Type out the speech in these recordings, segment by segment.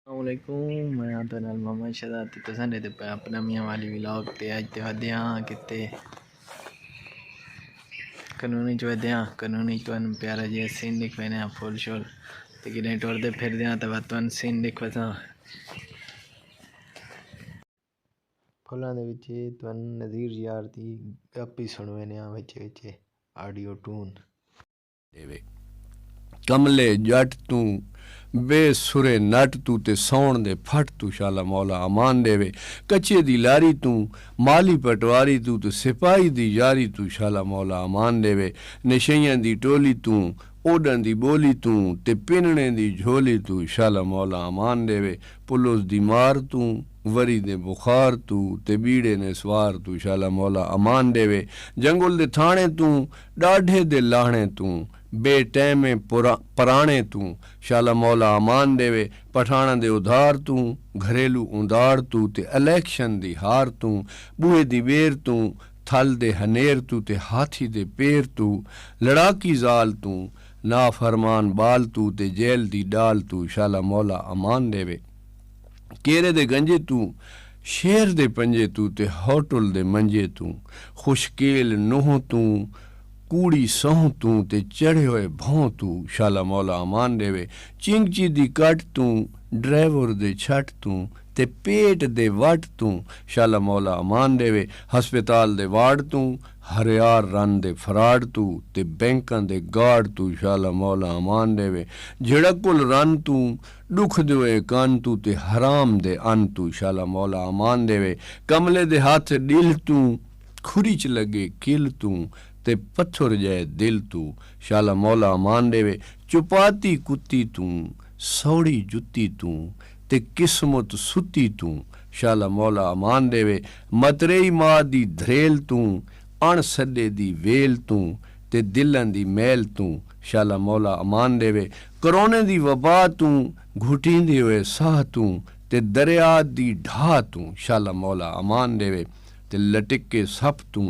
अस्सलामुअलैकुम मैं आता नाल मोहम्मद शहजाद ते संडे ते अपना मियाँ वाली व्लॉग ते अज ते वधे हाँ किते कानूनी च वधे हाँ कानूनी च तुहानू प्यारा जिहा सीन दिखवाने हाँ फुल शोल ते किने टुरदे फिरदे हाँ ते तुहानू सीन दिखवासां फुल्लां दे विच तुहानू नज़ीर यार दी गप ही सुणवाने हाँ विच विच ऑडियो टून देवे कमले जट तू बेसुरे नट तू ते सौण दे फट तू शाला मौला अमान देवे कच्चे दी लारी तू माली पटवारी तू ते सिपाही दी यारी तू शाला मौला अमान देवे नशइयां दी टोली तू ओडन दी बोली तू ते पिनने दी झोली तू शाला मौला अमान देवे पुलिस दी मार तू वरी दे बुखार तू ते बीड़े ने सवार तू शाला मौला अमान देवे जंगल दे थाने तू डाढ़े दे लाहणे तू बेटैमे पराणे तू शाला मौला अमान देवे पठाणा दे उधार तू घरेलू उंदाड़ तू ते इलेक्शन दी हार तू बूहे दी बेर तू थल दे हनेर तू ते हाथी दे पेर तू लड़ाकी जाल तू नाफरमान बाल तू ते जेल दी डाल तू शाला मौला अमान देवे केरे दे गंजे तू शेर दे पंजे तू ते होटल दे मंजे तू खुशकेल नूह तू कूड़ी सौं तू ते चढ़े होए भौं तू शाला मौला अमान देवे चिंगची दी कट तू ड्राइवर दे छट तू ते पेट दे वट तू शाला मौला अमान देवे हस्पताल दे वार्ड तू हरियार रन दे फराड तू ते बैंकां दे गार्ड तू शाला मौला अमान देवे झिड़कुल रन तू दुख दोए कान तू ते हराम दे अन तू शाला मौला अमान देवे कमले दे हाथ दिल तू खुरी च लगे किल तू ते पत्थर जाए दिल तू शाला मौला अमान देवे चुपाती कुत्ती तू सौड़ी जुत्ती तू ते किस्मत सुती तू शाला मौला अमान देवे मतरेई मां दी धरेल तू अण सड्डे दी वेल तू ते दिलां दी मैल तू शाला मौला अमान देवे करोने दी वबा तू घुटींदे होए साह तू ते दरिया दी ढाह तू शाला मौला अमान देवे ते लटिके सप तू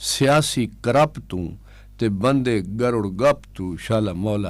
सियासी करप तू ते बंदे गरुड़ गप तू शाला मौला